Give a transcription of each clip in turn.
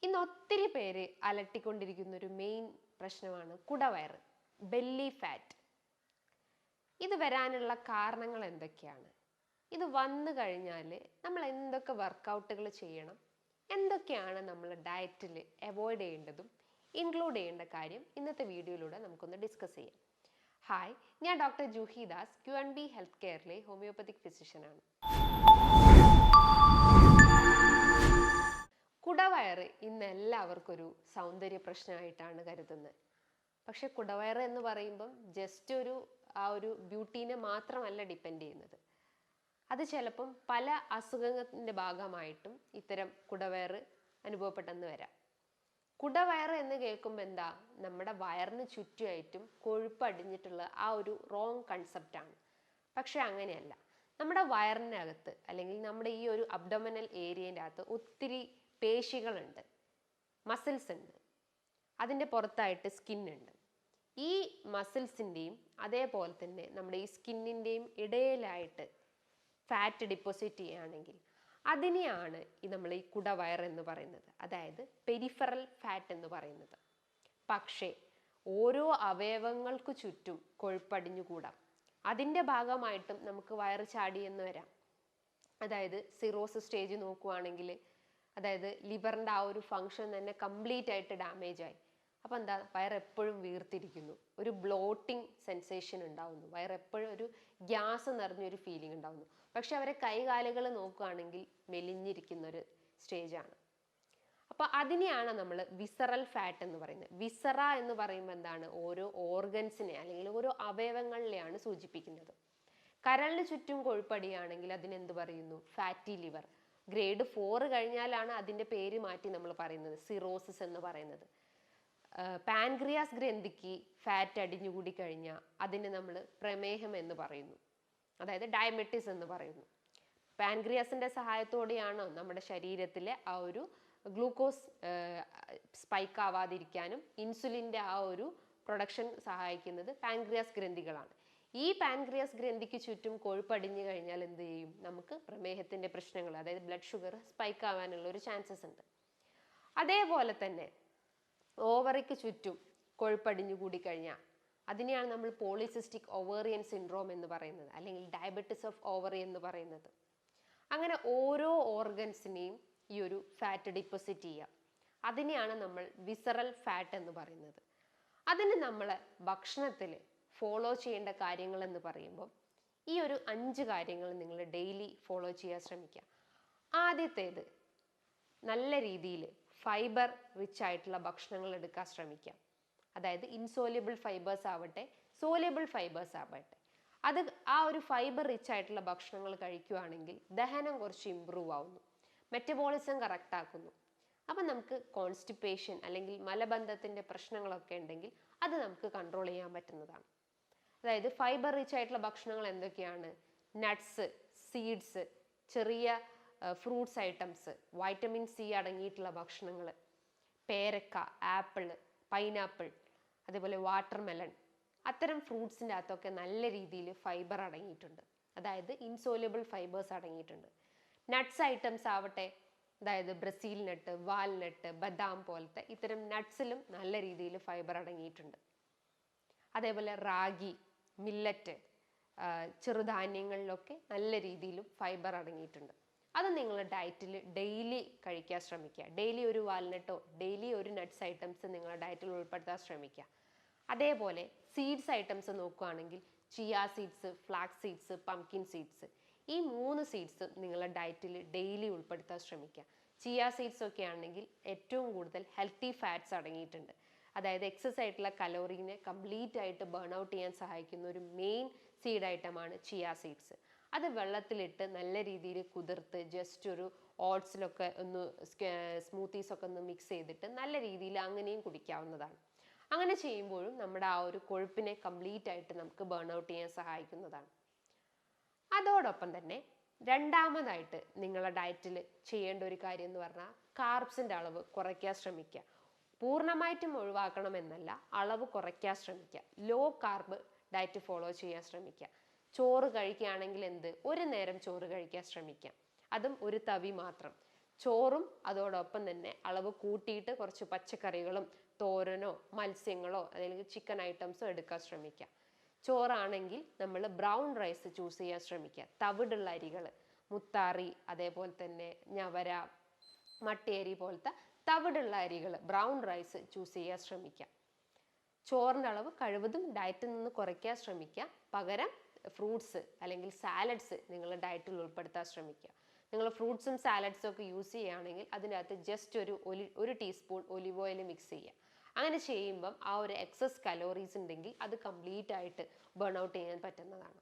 ഇന്ന് ഒത്തിരി പേര് അലട്ടിക്കൊണ്ടിരിക്കുന്ന ഒരു മെയിൻ പ്രശ്നമാണ് കുടവയറ്, ബെല്ലി ഫാറ്റ്. ഇത് വരാനുള്ള കാരണങ്ങൾ എന്തൊക്കെയാണ്? ഇത് വന്നു കഴിഞ്ഞാൽ നമ്മൾ എന്തൊക്കെ വർക്കൗട്ടുകൾ ചെയ്യണം, എന്തൊക്കെയാണ് നമ്മൾ ഡയറ്റിൽ അവോയ്ഡ് ചെയ്യേണ്ടതും ഇൻക്ലൂഡ് ചെയ്യേണ്ട കാര്യം ഇന്നത്തെ വീഡിയോയിലൂടെ നമുക്കൊന്ന് ഡിസ്കസ് ചെയ്യാം. ഹായ്, ഞാൻ doctor Juhi Das, QNB health കെയറിലെ ഹോമിയോപ്പതിക് ഫിസിഷ്യനാണ്. കുടവയറ് ഇന്ന് എല്ലാവർക്കും ഒരു സൗന്ദര്യ പ്രശ്നമായിട്ടാണ് കരുതുന്നത്. പക്ഷെ കുടവയറ് എന്ന് പറയുമ്പം ജസ്റ്റ് ഒരു ബ്യൂട്ടീനെ മാത്രമല്ല ഡിപ്പെൻഡ് ചെയ്യുന്നത്. അത് ചിലപ്പം പല അസുഖങ്ങളുടെ ഭാഗമായിട്ടും ഇത്തരം കുടവയറ് അനുഭവപ്പെട്ടെന്ന് വരാം. കുടവയറ് എന്ന് കേൾക്കുമ്പോൾ എന്താ, നമ്മുടെ വയറിന് ചുറ്റുമായിട്ടും കൊഴുപ്പടിഞ്ഞിട്ടുള്ള ഒരു റോങ് കൺസെപ്റ്റാണ്. പക്ഷെ അങ്ങനെയല്ല. നമ്മുടെ വയറിനകത്ത് അല്ലെങ്കിൽ നമ്മുടെ ഈ ഒരു അബ്ഡോമിനൽ ഏരിയൻ്റെ അകത്ത് ഒത്തിരി പേശികളുണ്ട്, മസിൽസ് ഉണ്ട്, അതിൻ്റെ പുറത്തായിട്ട് സ്കിന്നുണ്ട്. ഈ മസിൽസിൻ്റെയും അതേപോലെ തന്നെ നമ്മുടെ ഈ സ്കിന്നിൻ്റെയും ഇടയിലായിട്ട് ഫാറ്റ് ഡിപ്പോസിറ്റ് ചെയ്യുകയാണെങ്കിൽ അതിനെയാണ് നമ്മൾ ഈ കുടവയർ എന്ന് പറയുന്നത്, അതായത് പെരിഫറൽ ഫാറ്റ് എന്ന് പറയുന്നത്. പക്ഷേ ഓരോ അവയവങ്ങൾക്ക് ചുറ്റും കൊഴുപ്പടിഞ്ഞുകൂടാം. അതിൻ്റെ ഭാഗമായിട്ടും നമുക്ക് വയറ് ചാടിയെന്ന് വരാം. അതായത് സിറോസിസ് സ്റ്റേജ് നോക്കുവാണെങ്കിൽ, അതായത് ലിവറിൻ്റെ ഒരു ഫങ്ഷൻ തന്നെ കംപ്ലീറ്റ് ആയിട്ട് ഡാമേജ് ആയി. അപ്പം എന്താ, വയറെപ്പോഴും വീർത്തിരിക്കുന്നു, ഒരു ബ്ലോട്ടിങ് സെൻസേഷൻ ഉണ്ടാവുന്നു, വയറെപ്പോഴും ഒരു ഗ്യാസ് നിറഞ്ഞൊരു ഫീലിംഗ് ഉണ്ടാവുന്നു. പക്ഷെ അവരെ കൈകാലുകൾ നോക്കുകയാണെങ്കിൽ മെലിഞ്ഞിരിക്കുന്ന ഒരു സ്റ്റേജാണ്. അപ്പോൾ അതിനെയാണ് നമ്മൾ വിസറൽ ഫാറ്റ് എന്ന് പറയുന്നത്. വിസറ എന്ന് പറയുമ്പോൾ എന്താണ്, ഓരോ ഓർഗൻസിനെ അല്ലെങ്കിൽ ഓരോ അവയവങ്ങളിലെയാണ് സൂചിപ്പിക്കുന്നത്. കരളിന് ചുറ്റും കൊഴുപ്പടിയാണെങ്കിൽ അതിനെന്ത് പറയുന്നു, ഫാറ്റി ലിവർ. ഗ്രേഡ് 4 കഴിഞ്ഞാലാണ് അതിൻ്റെ പേര് മാറ്റി നമ്മൾ പറയുന്നത് സിറോസിസ് എന്ന് പറയുന്നത്. പാൻക്രിയാസ് ഗ്രന്ഥിക്ക് ഫാറ്റ് അടിഞ്ഞുകൂടി കഴിഞ്ഞാൽ അതിന് നമ്മൾ പ്രമേഹം എന്ന് പറയുന്നു, അതായത് ഡയബറ്റിസ് എന്ന് പറയുന്നു. പാൻക്രിയാസിൻ്റെ സഹായത്തോടെയാണ് നമ്മുടെ ശരീരത്തിലെ ഒരു ഗ്ലൂക്കോസ് സ്പൈക്ക് ആവാതിരിക്കാനും ഇൻസുലിൻ്റെ ഒരു പ്രൊഡക്ഷൻ സഹായിക്കുന്നത് പാൻക്രിയാസ് ഗ്രന്ഥികളാണ്. ഈ പാൻക്രിയാസ് ഗ്രന്ഥിക്ക് ചുറ്റും കൊഴുപ്പടിഞ്ഞു കഴിഞ്ഞാൽ എന്ത് ചെയ്യും, നമുക്ക് പ്രമേഹത്തിൻ്റെ പ്രശ്നങ്ങൾ, അതായത് ബ്ലഡ് ഷുഗർ സ്പൈക്ക് ആവാനുള്ള ഒരു ചാൻസസ് ഉണ്ട്. അതേപോലെ തന്നെ ഓവറിക്ക് ചുറ്റും കൊഴുപ്പടിഞ്ഞു കൂടി കഴിഞ്ഞാൽ അതിനെയാണ് നമ്മൾ പോളിസിസ്റ്റിക് ഒവേറിയൻ സിൻഡ്രോം എന്ന് പറയുന്നത്, അല്ലെങ്കിൽ ഡയബറ്റിസ് ഓഫ് ഓവറി എന്ന് പറയുന്നത്. അങ്ങനെ ഓരോ ഓർഗൻസിനെയും ഈ ഒരു ഫാറ്റ് ഡിപ്പോസിറ്റ് ചെയ്യുക, അതിനെയാണ് നമ്മൾ വിസറൽ ഫാറ്റ് എന്ന് പറയുന്നത്. അതിന് നമ്മൾ ഭക്ഷണത്തിൽ ഫോളോ ചെയ്യേണ്ട കാര്യങ്ങൾ എന്ന് പറയുമ്പോൾ ഈ ഒരു 5 കാര്യങ്ങൾ നിങ്ങൾ ഡെയിലി ഫോളോ ചെയ്യാൻ ശ്രമിക്കുക. ആദ്യത്തേത്, നല്ല രീതിയിൽ ഫൈബർ റിച്ച് ആയിട്ടുള്ള ഭക്ഷണങ്ങൾ എടുക്കാൻ ശ്രമിക്കുക. അതായത് ഇൻസോല്യൂബിൾ ഫൈബേഴ്സ് ആവട്ടെ, സോല്യൂബിൾ ഫൈബേഴ്സ് ആവട്ടെ, അത് ഒരു ഫൈബർ റിച്ച് ആയിട്ടുള്ള ഭക്ഷണങ്ങൾ കഴിക്കുകയാണെങ്കിൽ ദഹനം കുറച്ച് ഇമ്പ്രൂവ് ആവുന്നു, മെറ്റബോളിസം കറക്റ്റ് ആക്കുന്നു. അപ്പം നമുക്ക് കോൺസ്റ്റിപ്പേഷൻ അല്ലെങ്കിൽ മലബന്ധത്തിൻ്റെ പ്രശ്നങ്ങളൊക്കെ ഉണ്ടെങ്കിൽ അത് നമുക്ക് കൺട്രോൾ ചെയ്യാൻ പറ്റുന്നതാണ്. അതായത് ഫൈബർ റിച്ച് ആയിട്ടുള്ള ഭക്ഷണങ്ങൾ എന്തൊക്കെയാണ്, നട്ട്സ്, സീഡ്സ്, ചെറിയ ഫ്രൂട്ട്സ് ഐറ്റംസ്, വൈറ്റമിൻ സി അടങ്ങിയിട്ടുള്ള ഭക്ഷണങ്ങൾ, പേരക്ക, ആപ്പിൾ, പൈനാപ്പിൾ, അതേപോലെ വാട്ടർമെലൺ, അത്തരം ഫ്രൂട്ട്സിൻ്റെ അകത്തൊക്കെ നല്ല രീതിയിൽ ഫൈബർ അടങ്ങിയിട്ടുണ്ട്, അതായത് ഇൻസോല്യൂബിൾ ഫൈബേഴ്സ് അടങ്ങിയിട്ടുണ്ട്. നട്ട്സ് ഐറ്റംസ് ആവട്ടെ, അതായത് ബ്രസീൽ നട്ട്, വാൽനട്ട്, ബദാം പോലത്തെ ഇത്തരം നട്ട്സിലും നല്ല രീതിയിൽ ഫൈബർ അടങ്ങിയിട്ടുണ്ട്. അതേപോലെ റാഗി, മില്ലറ്റ്, ചെറുധാന്യങ്ങളിലൊക്കെ നല്ല രീതിയിലും ഫൈബർ അടങ്ങിയിട്ടുണ്ട്. അത് നിങ്ങൾ ഡയറ്റിൽ ഡെയിലി കഴിക്കാൻ ശ്രമിക്കുക. ഡെയിലി ഒരു വാൽനട്ടോ ഡെയിലി ഒരു നട്ട്സ് ഐറ്റംസ് നിങ്ങളുടെ ഡയറ്റിൽ ഉൾപ്പെടുത്താൻ ശ്രമിക്കുക. അതേപോലെ സീഡ്സ് ഐറ്റംസ് നോക്കുകയാണെങ്കിൽ chia seeds, flax seeds, pumpkin seeds, ഈ 3 സീഡ്സ് നിങ്ങളുടെ ഡയറ്റിൽ ഡെയിലി ഉൾപ്പെടുത്താൻ ശ്രമിക്കുക. ചിയ സീഡ്സ് ഒക്കെ ആണെങ്കിൽ ഏറ്റവും കൂടുതൽ ഹെൽത്തി ഫാറ്റ്സ് അടങ്ങിയിട്ടുണ്ട്. അതായത് എക്സസ് ആയിട്ടുള്ള കലോറീനെ കംപ്ലീറ്റ് ആയിട്ട് ബേൺ ഔട്ട് ചെയ്യാൻ സഹായിക്കുന്ന ഒരു മെയിൻ സീഡ് ഐറ്റമാണ് ചിയ സീഡ്സ്. അത് വെള്ളത്തിലിട്ട് നല്ല രീതിയിൽ കുതിർത്ത് ജസ്റ്റ് ഒരു ഓട്സിലൊക്കെ ഒന്ന് സ്മൂത്തീസൊക്കെ ഒന്ന് മിക്സ് ചെയ്തിട്ട് നല്ല രീതിയിൽ അങ്ങനെയും കുടിക്കാവുന്നതാണ്. അങ്ങനെ ചെയ്യുമ്പോഴും നമ്മുടെ ഒരു കൊഴുപ്പിനെ കംപ്ലീറ്റ് ആയിട്ട് നമുക്ക് ബേൺ ഔട്ട് ചെയ്യാൻ സഹായിക്കുന്നതാണ്. അതോടൊപ്പം തന്നെ രണ്ടാമതായിട്ട് നിങ്ങളുടെ ഡയറ്റിൽ ചെയ്യേണ്ട ഒരു കാര്യം എന്ന് പറഞ്ഞാൽ കാർബ്സിൻ്റെ അളവ് കുറയ്ക്കാൻ ശ്രമിക്കുക. പൂർണ്ണമായിട്ടും ഒഴിവാക്കണമെന്നല്ല, അളവ് കുറയ്ക്കാൻ ശ്രമിക്കുക. ലോ കാർബ് ഡയറ്റ് ഫോളോ ചെയ്യാൻ ശ്രമിക്കുക. ചോറ് കഴിക്കുകയാണെങ്കിൽ ഒരു നേരം ചോറ് കഴിക്കാൻ ശ്രമിക്കുക, അതും ഒരു തവി മാത്രം. ചോറും അതോടൊപ്പം തന്നെ അളവ് കൂട്ടിയിട്ട് കുറച്ച് പച്ചക്കറികളും തോരനോ മത്സ്യങ്ങളോ അല്ലെങ്കിൽ ചിക്കൻ ഐറ്റംസോ എടുക്കാൻ ശ്രമിക്കുക. ചോറാണെങ്കിൽ നമ്മൾ ബ്രൗൺ റൈസ് ചൂസ് ചെയ്യാൻ ശ്രമിക്കുക. തവിടുള്ള അരികൾ, മുത്താറി, അതേപോലെ തന്നെ ഞവര, മട്ടേരി പോലത്തെ തവിടുള്ള അരികൾ, ബ്രൗൺ റൈസ് ചൂസ് ചെയ്യാൻ ശ്രമിക്കുക. ചോറിൻ്റെ അളവ് കഴിവതും ഡയറ്റിൽ നിന്ന് കുറയ്ക്കാൻ ശ്രമിക്കുക. പകരം ഫ്രൂട്ട്സ് അല്ലെങ്കിൽ സാലഡ്സ് നിങ്ങൾ ഡയറ്റിൽ ഉൾപ്പെടുത്താൻ ശ്രമിക്കുക. നിങ്ങൾ ഫ്രൂട്ട്സും സാലഡ്സും ഒക്കെ യൂസ് ചെയ്യുകയാണെങ്കിൽ അതിനകത്ത് ജസ്റ്റ് ഒരു ടീസ്പൂൺ ഒലിവ് ഓയിൽ മിക്സ് ചെയ്യുക. അങ്ങനെ ചെയ്യുമ്പം ആ ഒരു എക്സസ് കലോറീസ് ഉണ്ടെങ്കിൽ അത് കംപ്ലീറ്റ് ആയിട്ട് ബേൺ ഔട്ട് ചെയ്യാൻ പറ്റുന്നതാണ്.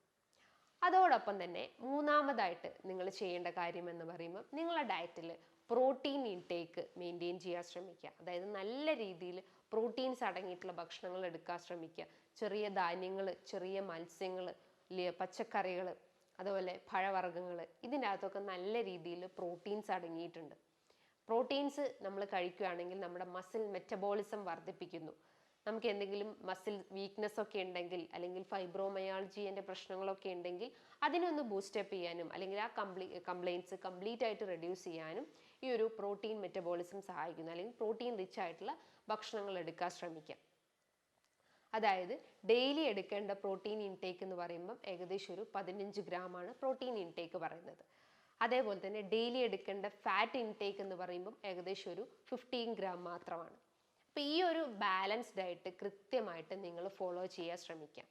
അതോടൊപ്പം തന്നെ മൂന്നാമതായിട്ട് നിങ്ങൾ ചെയ്യേണ്ട കാര്യം എന്ന് പറയുമ്പോൾ നിങ്ങളുടെ ഡയറ്റിൽ പ്രോട്ടീൻ ഇൻടേക്ക് മെയിൻറ്റെയിൻ ചെയ്യാൻ ശ്രമിക്കുക. അതായത് നല്ല രീതിയിൽ പ്രോട്ടീൻസ് അടങ്ങിയിട്ടുള്ള ഭക്ഷണങ്ങൾ എടുക്കാൻ ശ്രമിക്കുക. ചെറിയ ധാന്യങ്ങൾ, ചെറിയ മത്സ്യങ്ങൾ, പച്ചക്കറികൾ, അതുപോലെ പഴവർഗ്ഗങ്ങൾ, ഇതിൻ്റെ അകത്തൊക്കെ നല്ല രീതിയിൽ പ്രോട്ടീൻസ് അടങ്ങിയിട്ടുണ്ട്. പ്രോട്ടീൻസ് നമ്മൾ കഴിക്കുകയാണെങ്കിൽ നമ്മുടെ മസിൽ മെറ്റബോളിസം വർദ്ധിപ്പിക്കുന്നു. നമുക്ക് എന്തെങ്കിലും മസിൽ വീക്ക്നെസ് ഒക്കെ ഉണ്ടെങ്കിൽ അല്ലെങ്കിൽ ഫൈബ്രോമയാൾജിയുടെ പ്രശ്നങ്ങളൊക്കെ ഉണ്ടെങ്കിൽ അതിനൊന്ന് ബൂസ്റ്റപ്പ് ചെയ്യാനും അല്ലെങ്കിൽ ആ കംപ്ലയിൻസ് കംപ്ലീറ്റ് ആയിട്ട് റെഡ്യൂസ് ചെയ്യാനും ഈ ഒരു പ്രോട്ടീൻ മെറ്റബോളിസം സഹായിക്കുന്നു. അല്ലെങ്കിൽ പ്രോട്ടീൻ റിച്ച് ആയിട്ടുള്ള ഭക്ഷണങ്ങൾ എടുക്കാൻ ശ്രമിക്കാം. അതായത് ഡെയിലി എടുക്കേണ്ട പ്രോട്ടീൻ ഇൻടേക്ക് എന്ന് പറയുമ്പം ഏകദേശം ഒരു 15 ഗ്രാമാണ് പ്രോട്ടീൻ ഇൻടേക്ക് പറയുന്നത്. അതേപോലെ തന്നെ ഡെയിലി എടുക്കേണ്ട ഫാറ്റ് ഇൻടേക്ക് എന്ന് പറയുമ്പം ഏകദേശം ഒരു 15 ഗ്രാം മാത്രമാണ്. അപ്പോൾ ഈ ഒരു ബാലൻസ്ഡ് ആയിട്ട് കൃത്യമായിട്ട് നിങ്ങൾ ഫോളോ ചെയ്യാൻ ശ്രമിക്കാം.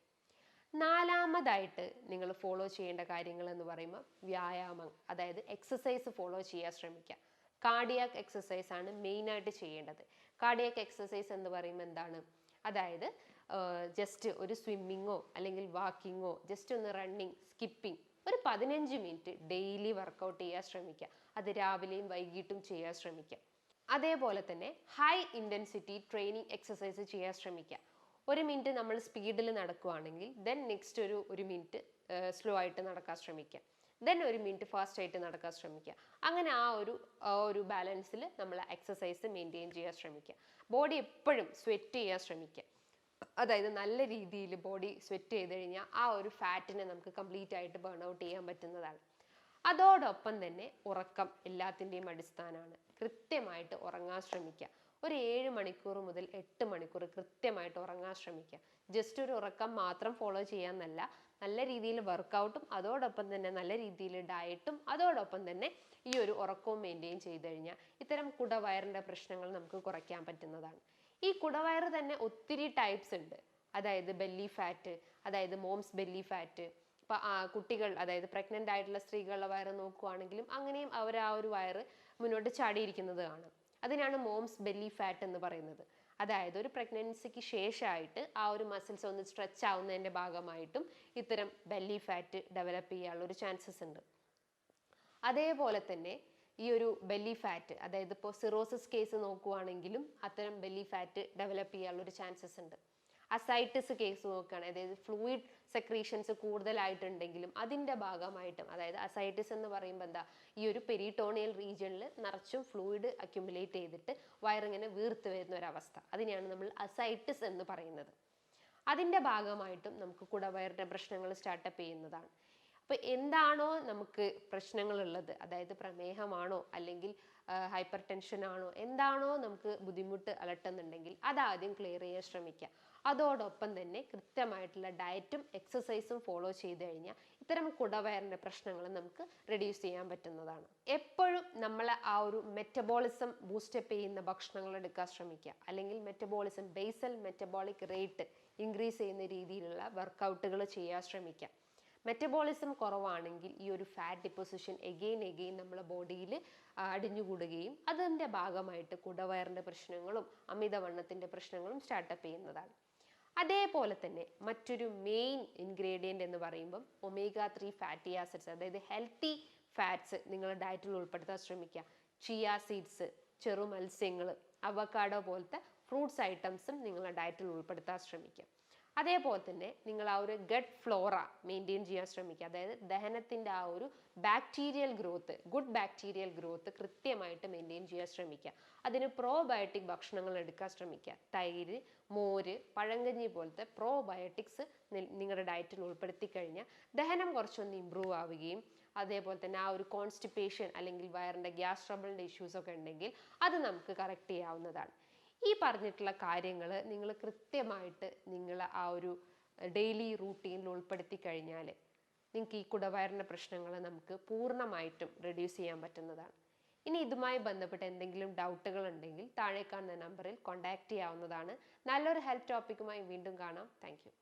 നാലാമതായിട്ട് നിങ്ങൾ ഫോളോ ചെയ്യേണ്ട കാര്യങ്ങൾ എന്ന് പറയുമ്പോൾ വ്യായാമം, അതായത് എക്സസൈസ് ഫോളോ ചെയ്യാൻ ശ്രമിക്കാം. കാർഡിയാക് എക്സസൈസ് ആണ് മെയിനായിട്ട് ചെയ്യേണ്ടത്. കാർഡിയാക് എക്സസൈസ് എന്ന് പറയുമ്പോൾ എന്താണ്? അതായത് ജസ്റ്റ് ഒരു സ്വിമ്മിങ്ങോ അല്ലെങ്കിൽ വാക്കിങ്ങോ, ജസ്റ്റ് ഒന്ന് റണ്ണിങ്, സ്കിപ്പിംഗ്, ഒരു 15 മിനിറ്റ് ഡെയിലി വർക്കൗട്ട് ചെയ്യാൻ ശ്രമിക്കുക. അത് രാവിലെയും വൈകിട്ടും ചെയ്യാൻ ശ്രമിക്കുക. അതേപോലെ തന്നെ ഹൈ ഇൻറ്റൻസിറ്റി ട്രെയിനിങ് എക്സസൈസ് ചെയ്യാൻ ശ്രമിക്കുക. 1 മിനിറ്റ് നമ്മൾ സ്പീഡിൽ നടക്കുകയാണെങ്കിൽ ദെൻ നെക്സ്റ്റ് ഒരു മിനിറ്റ് സ്ലോ ആയിട്ട് നടക്കാൻ ശ്രമിക്കുക. ദെൻ 1 മിനിറ്റ് ഫാസ്റ്റ് ആയിട്ട് നടക്കാൻ ശ്രമിക്കുക. അങ്ങനെ ആ ഒരു ബാലൻസിൽ നമ്മൾ എക്സസൈസ് മെയിൻറ്റെയിൻ ചെയ്യാൻ ശ്രമിക്കുക. ബോഡി എപ്പോഴും സ്വെറ്റ് ചെയ്യാൻ ശ്രമിക്കുക. അതായത് നല്ല രീതിയിൽ ബോഡി സ്വെറ്റ് ചെയ്ത് കഴിഞ്ഞാൽ ആ ഒരു ഫാറ്റിനെ നമുക്ക് കംപ്ലീറ്റ് ആയിട്ട് ബേൺ ഔട്ട് ചെയ്യാൻ പറ്റുന്നതാണ്. അതോടൊപ്പം തന്നെ ഉറക്കം എല്ലാത്തിൻ്റെയും അടിസ്ഥാനമാണ്. കൃത്യമായിട്ട് ഉറങ്ങാൻ ശ്രമിക്കുക. ഒരു 7 മണിക്കൂർ മുതൽ 8 മണിക്കൂർ കൃത്യമായിട്ട് ഉറങ്ങാൻ ശ്രമിക്കുക. ജസ്റ്റ് ഒരു ഉറക്കം മാത്രം ഫോളോ ചെയ്യാമെന്നല്ല, നല്ല രീതിയിൽ വർക്കൗട്ടും അതോടൊപ്പം തന്നെ നല്ല രീതിയിൽ ഡയറ്റും അതോടൊപ്പം തന്നെ ഈ ഒരു ഉറക്കവും മെയിൻറ്റെയിൻ ചെയ്ത് കഴിഞ്ഞാൽ ഇത്തരം കുടവയറിൻ്റെ പ്രശ്നങ്ങൾ നമുക്ക് കുറയ്ക്കാൻ പറ്റുന്നതാണ്. ഈ കുടവയറ് തന്നെ ഒത്തിരി ടൈപ്സ് ഉണ്ട്. അതായത് ബെല്ലി ഫാറ്റ്, അതായത് മോംസ് ബെല്ലി ഫാറ്റ്. ഇപ്പം കുട്ടികൾ, അതായത് പ്രഗ്നൻ്റ് ആയിട്ടുള്ള സ്ത്രീകളുടെ വയറ് നോക്കുകയാണെങ്കിലും അങ്ങനെയും അവർ ആ ഒരു വയറ് മുന്നോട്ട് ചാടിയിരിക്കുന്നത് കാണാം. അതിനാണ് മോംസ് ബെല്ലി ഫാറ്റ് എന്ന് പറയുന്നത്. അതായത് ഒരു പ്രഗ്നൻസിക്ക് ശേഷമായിട്ട് ആ ഒരു മസിൽസ് ഒന്ന് സ്ട്രെച്ച് ആവുന്നതിൻ്റെ ഭാഗമായിട്ടും ഇത്തരം ബെല്ലി ഫാറ്റ് ഡെവലപ്പ് ചെയ്യാനുള്ള ഒരു ചാൻസസ് ഉണ്ട്. അതേപോലെ തന്നെ ഈ ഒരു ബെല്ലി ഫാറ്റ്, അതായത് ഇപ്പോൾ സിറോസിസ് കേസ് നോക്കുകയാണെങ്കിലും അത്തരം ബെല്ലി ഫാറ്റ് ഡെവലപ്പ് ചെയ്യാനുള്ളൊരു ചാൻസസ് ഉണ്ട്. അസൈറ്റിസ് കേസ് നോക്കുകയാണെങ്കിൽ, അതായത് ഫ്ലൂയിഡ് സെക്രീഷൻസ് കൂടുതലായിട്ടുണ്ടെങ്കിലും അതിൻ്റെ ഭാഗമായിട്ടും, അതായത് അസൈറ്റിസ് എന്ന് പറയുമ്പോൾ എന്താ, ഈ ഒരു പെരിട്ടോണിയൽ റീജിയനിൽ നിറച്ചും ഫ്ലൂയിഡ് അക്യുമുലേറ്റ് ചെയ്തിട്ട് വയറിങ്ങനെ വീർത്ത് വരുന്ന ഒരവസ്ഥ, അതിനെയാണ് നമ്മൾ അസൈറ്റിസ് എന്ന് പറയുന്നത്. അതിൻ്റെ ഭാഗമായിട്ടും നമുക്ക് കുടവയറിൻ്റെ പ്രശ്നങ്ങൾ സ്റ്റാർട്ടപ്പ് ചെയ്യുന്നതാണ്. അപ്പോൾ എന്താണോ നമുക്ക് പ്രശ്നങ്ങളുള്ളത്, അതായത് പ്രമേഹമാണോ അല്ലെങ്കിൽ ഹൈപ്പർ ടെൻഷൻ ആണോ, എന്താണോ നമുക്ക് ബുദ്ധിമുട്ട് അലട്ടുന്നുണ്ടെങ്കിൽ അതാദ്യം ക്ലിയർ ചെയ്യാൻ ശ്രമിക്കുക. അതോടൊപ്പം തന്നെ കൃത്യമായിട്ടുള്ള ഡയറ്റും എക്സസൈസും ഫോളോ ചെയ്ത് കഴിഞ്ഞാൽ ഇത്തരം കുടവയറിൻ്റെ പ്രശ്നങ്ങൾ നമുക്ക് റെഡ്യൂസ് ചെയ്യാൻ പറ്റുന്നതാണ്. എപ്പോഴും നമ്മൾ ആ ഒരു മെറ്റബോളിസം ബൂസ്റ്റപ്പ് ചെയ്യുന്ന ഭക്ഷണങ്ങൾ എടുക്കാൻ ശ്രമിക്കുക. അല്ലെങ്കിൽ metabolism, basal metabolic rate increase ചെയ്യുന്ന രീതിയിലുള്ള വർക്കൗട്ടുകൾ ചെയ്യാൻ ശ്രമിക്കുക. മെറ്റബോളിസം കുറവാണെങ്കിൽ ഈ ഒരു ഫാറ്റ് ഡിപ്പോസിഷൻ എഗെയിൻ നമ്മുടെ ബോഡിയിൽ അടിഞ്ഞുകൂടുകയും അതിൻ്റെ ഭാഗമായിട്ട് കുടവയറിൻ്റെ പ്രശ്നങ്ങളും അമിതവണ്ണത്തിൻ്റെ പ്രശ്നങ്ങളും സ്റ്റാർട്ടപ്പ് ചെയ്യുന്നതാണ്. അതേപോലെ തന്നെ മറ്റൊരു മെയിൻ ഇൻഗ്രീഡിയൻ്റ് എന്ന് പറയുമ്പം omega-3 ഫാറ്റി ആസിഡ്സ്, അതായത് ഹെൽത്തി ഫാറ്റ്സ് നിങ്ങളുടെ ഡയറ്റിൽ ഉൾപ്പെടുത്താൻ ശ്രമിക്കുക. ചിയ സീഡ്സ്, ചെറു മത്സ്യങ്ങൾ, അവക്കാഡോ പോലത്തെ ഫ്രൂട്ട്സ് ഐറ്റംസും നിങ്ങളുടെ ഡയറ്റിൽ ഉൾപ്പെടുത്താൻ ശ്രമിക്കുക. അതേപോലെ തന്നെ നിങ്ങൾ ആ ഒരു ഗട്ട് ഫ്ലോറ മെയിൻറ്റെയിൻ ചെയ്യാൻ ശ്രമിക്കുക. അതായത് ദഹനത്തിൻ്റെ ആ ഒരു bacterial growth, good bacterial growth കൃത്യമായിട്ട് മെയിൻറ്റെയിൻ ചെയ്യാൻ ശ്രമിക്കുക. അതിന് പ്രോബയോട്ടിക് ഭക്ഷണങ്ങൾ എടുക്കാൻ ശ്രമിക്കുക. തൈര്, മോര്, പഴങ്കഞ്ഞി പോലത്തെ പ്രോബയോട്ടിക്സ് നിങ്ങളുടെ ഡയറ്റിൽ ഉൾപ്പെടുത്തി കഴിഞ്ഞാൽ ദഹനം കുറച്ചൊന്ന് ഇമ്പ്രൂവ് ആവുകയും അതേപോലെ തന്നെ ആ ഒരു കോൺസ്റ്റിപ്പേഷൻ അല്ലെങ്കിൽ വയറിൻ്റെ ഗ്യാസ് ട്രബിളിൻ്റെ ഇഷ്യൂസൊക്കെ ഉണ്ടെങ്കിൽ അത് നമുക്ക് കറക്റ്റ് ചെയ്യാവുന്നതാണ്. ഈ പറഞ്ഞിട്ടുള്ള കാര്യങ്ങൾ നിങ്ങൾ കൃത്യമായിട്ട് നിങ്ങൾ ആ ഒരു ഡെയിലി റൂട്ടീനിൽ ഉൾപ്പെടുത്തി കഴിഞ്ഞാൽ നിങ്ങൾക്ക് ഈ കുടവയറിൻ്റെ പ്രശ്നങ്ങൾ നമുക്ക് പൂർണ്ണമായിട്ടും റെഡ്യൂസ് ചെയ്യാൻ പറ്റുന്നതാണ്. ഇനി ഇതുമായി ബന്ധപ്പെട്ട് എന്തെങ്കിലും ഡൗട്ടുകൾ ഉണ്ടെങ്കിൽ താഴെ കാണുന്ന നമ്പറിൽ കോൺടാക്റ്റ് ചെയ്യാവുന്നതാണ്. നല്ലൊരു ഹെൽത്ത് ടോപ്പിക്കുമായി വീണ്ടും കാണാം. Thank you.